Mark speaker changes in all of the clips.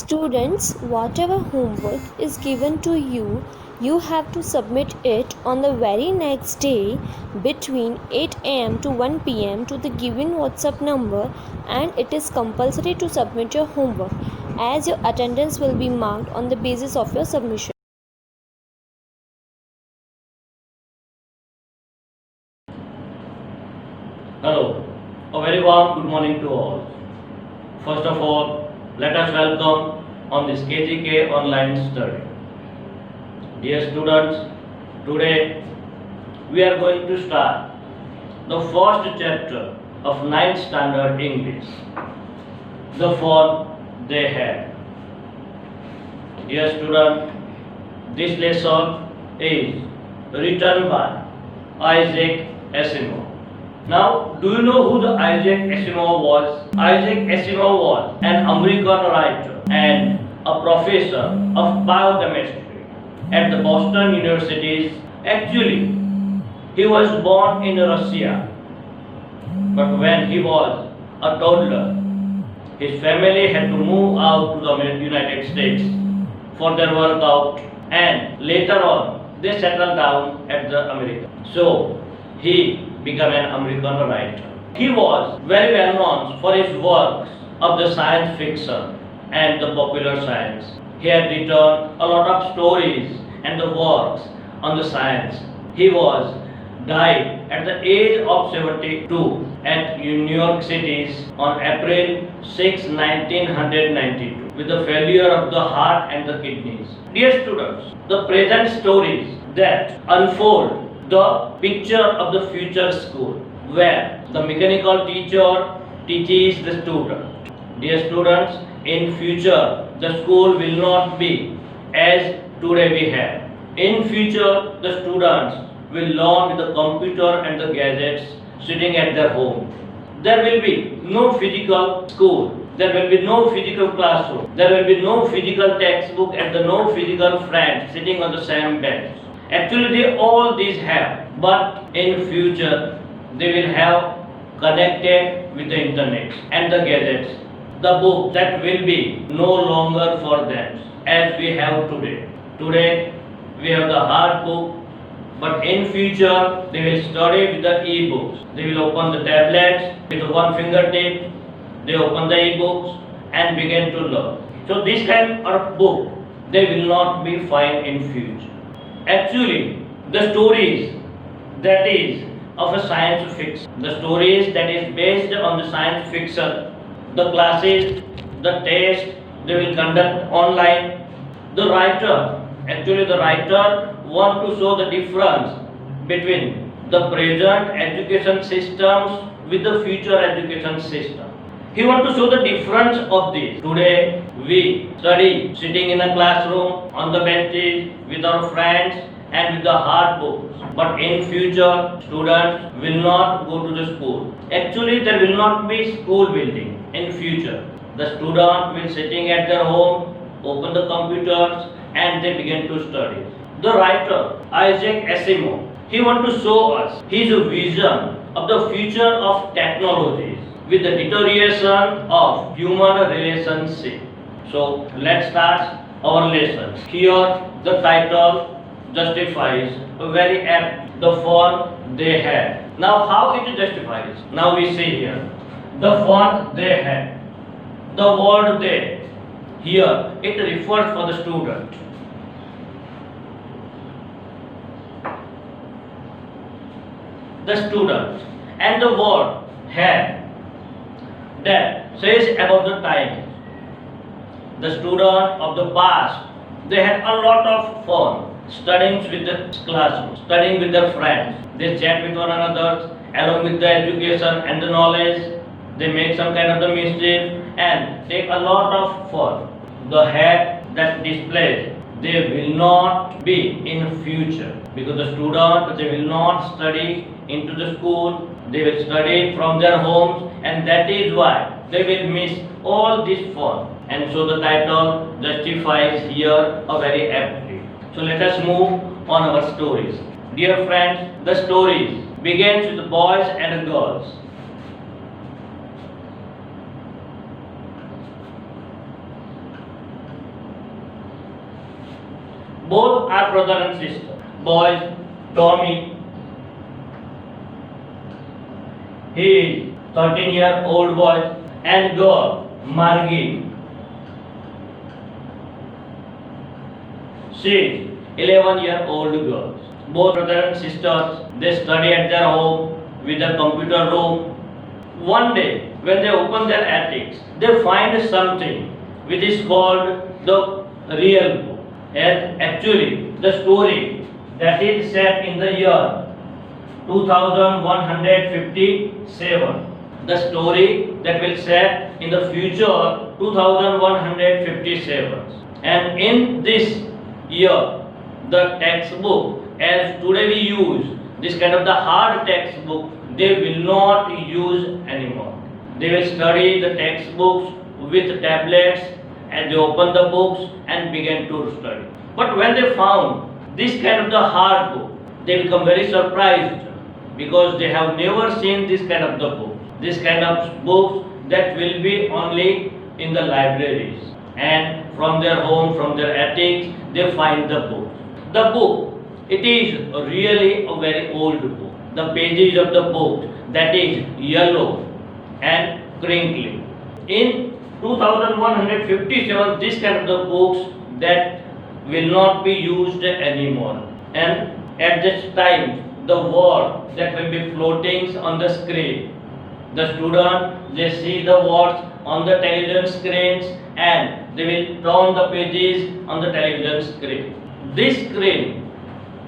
Speaker 1: Students, whatever homework is given to you, you have to submit it on the very next day between 8 am to 1 pm to the given WhatsApp number, and it is compulsory to submit your homework as your attendance will be marked on the basis of your submission.
Speaker 2: Hello, a very warm good morning to all. First of all, let us welcome on this KGK online study. Dear students, today we are going to start the first chapter of 9th standard English, the fun they had. Dear student, this lesson is written by Isaac Asimov. Now, do you know who the Isaac Asimov was? Isaac Asimov was an American writer and a professor of biochemistry at the Boston University. Actually, he was born in Russia, but when he was a toddler, his family had to move out to the United States for their workout, and later on they settled down at the America. So he became an American writer. He was very well known for his works of the science fiction and the popular science. He had written a lot of stories and the works on the science. He was died at the age of 72 at New York City on April 6, 1992 with the failure of the heart and the kidneys. Dear students, the present stories that unfold the picture of the future school where the mechanical teacher teaches the student. Dear students, in future the school will not be as today we have. In future the students will learn with the computer and the gadgets sitting at their home. There will be no physical school. There will be no physical classroom. There will be no physical textbook and no physical friends sitting on the same bench. Actually, they all these have, but in future they will have connected with the internet and the gadgets. The book that will be no longer for them as we have today. Today we have the hard book, but in future they will study with the e-books. They will open the tablets with one fingertip. They open the e-books and begin to learn. So this kind of book they will not be found in future. Actually, the stories that is of a science fiction, the stories that is based on the science fiction, the classes, the test they will conduct online. The writer want to show the difference between the present education systems with the future education system. He want to show the difference of this. Today we study sitting in a classroom on the benches with our friends and with the hard books. But in future students will not go to the school. Actually there will not be school building in future. The student will sitting at their home, open the computers and they begin to study. The writer Isaac Asimov, he want to show us his vision of the future of technologies with the deterioration of human relationship. So let's start our lesson. Here the title justifies very apt the fun they had. Now how it justifies? Now we see here the fun they had. The word they here it refers for the student. The student and the word had that says about the time. The student of the past they had a lot of fun studying with the classroom, studying with their friends. They chat with one another along with the education and the knowledge. They make some kind of the mischief and take a lot of fun. The hat that displays they will not be in future because the student they will not study into the school. They will study from their homes and that is why they will miss all this fun. And so the title justifies here a very aptly. So let us move on our stories. Dear friends, the stories begins with the boys and the girls. Both are brother and sister. Boys, Tommy, he is 13-year-old boy, and girl, Margie, she is 11-year-old girl. Both brother and sisters, they study at their home with a computer room. One day, when they open their attics, they find something which is called the real book. And actually, the story that is set in the year 2157. The story that will set in the future 2157. And in this year, the textbook as today we use, this kind of the hard textbook, they will not use anymore. They will study the textbooks with tablets, and they open the books and begin to study. But when they found this kind of the hard book, they become very surprised because they have never seen this kind of the book. This kind of books that will be only in the libraries, and from their home, from their attics, they find the book. The book, it is really a very old book. The pages of the book that is yellow and crinkly. In 2157, this kind of the books that will not be used anymore. And at this time, the word that will be floating on the screen. The student, they see the words on the television screens and they will turn the pages on the television screen. This screen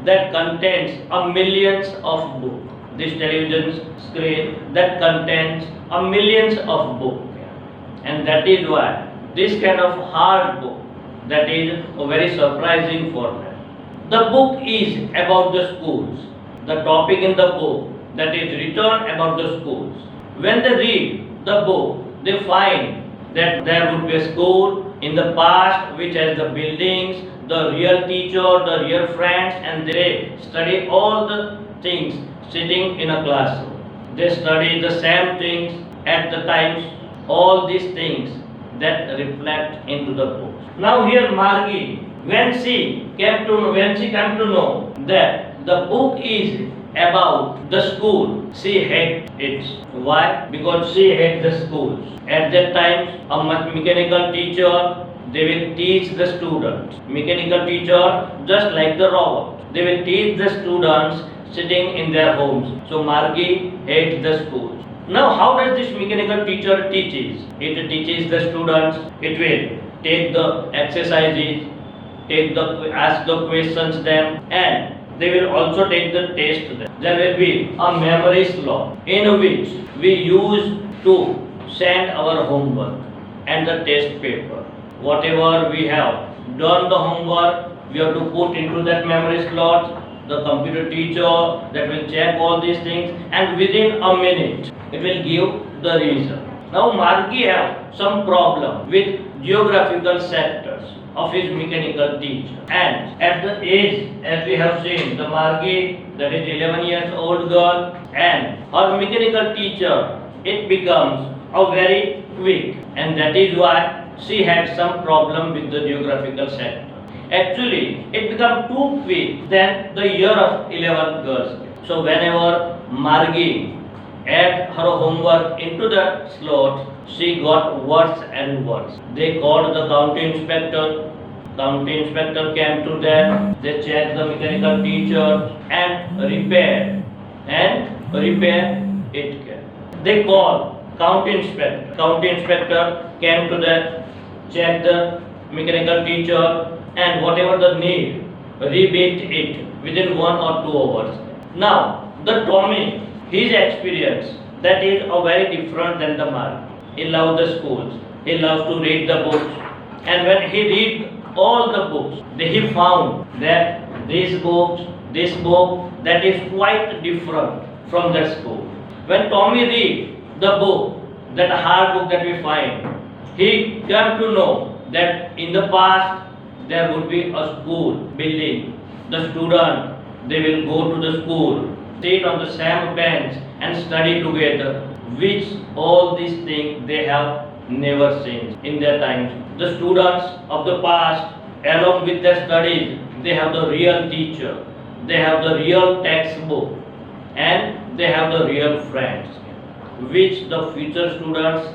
Speaker 2: that contains a millions of books. This television screen that contains a millions of books. And that is why this kind of hard book that is very surprising for them. The book is about the schools. The topic in the book that is written about the schools. When they read the book, they find that there would be a school in the past which has the buildings, the real teacher, the real friends, and they study all the things sitting in a classroom. They study the same things at the times, all these things that reflect into the book. Now here Margie, when she came to know that the book is about the school, she hated it. Why? Because she hated the schools. At that time, a mechanical teacher, they will teach the students. Mechanical teacher, just like the robot, they will teach the students sitting in their homes. So Margie hates the schools. Now how does this mechanical teacher teaches? It teaches the students, it will take the exercises, ask the questions them, and they will also take the test them. There will be a memory slot in which we use to send our homework and the test paper. Whatever we have done the homework, we have to put into that memory slot. The computer teacher that will check all these things, and within a minute it will give the result. Now Margie have some problem with geographical sectors of his mechanical teacher, and at the age, as we have seen, the Margie that is 11 years old girl and her mechanical teacher, it becomes a very quick, and that is why she had some problem with the geographical sector. Actually, it became too quick than the year of 11th girls. So whenever Margie add her homework into the slot, she got worse and worse. They called the county inspector. County inspector came to them. They checked the mechanical teacher and repair it. They called county inspector. County inspector came to them, checked the mechanical teacher, and whatever the need, rebuilt it within 1 or 2 hours. Now, the Tommy, his experience, that is a very different than the Mark. He loves the schools. He loves to read the books. And when he read all the books, he found that this book, that is quite different from the school. When Tommy read the book, that hard book that we find, he came to know that in the past, there would be a school building. The student, they will go to the school, sit on the same bench and study together, which all these things they have never seen in their times. The students of the past, along with their studies, they have the real teacher, they have the real textbook, and they have the real friends, which the future students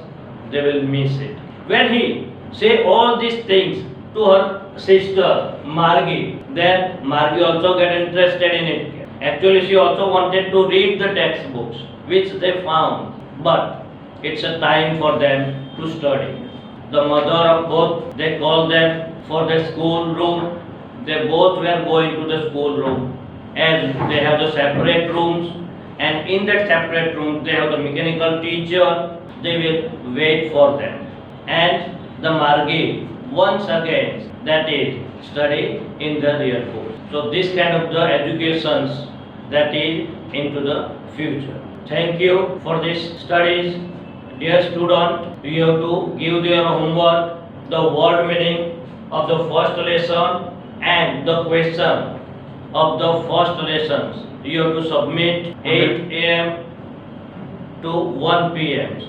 Speaker 2: they will miss it. When he say all these things to her sister Margie, then Margie also get interested in it. Actually, she also wanted to read the textbooks, which they found, but it's a time for them to study. The mother of both, they called them for the school room. They both were going to the school room, and they have the separate rooms, and in that separate room they have the mechanical teacher. They will wait for them, and the Margie once again, that is study in the real course. So this kind of the educations that is into the future. Thank you for this studies. Dear student, you have to give your homework, the word meaning of the first lesson and the question of the first lessons. You have to submit 8 a.m. to 1 p.m.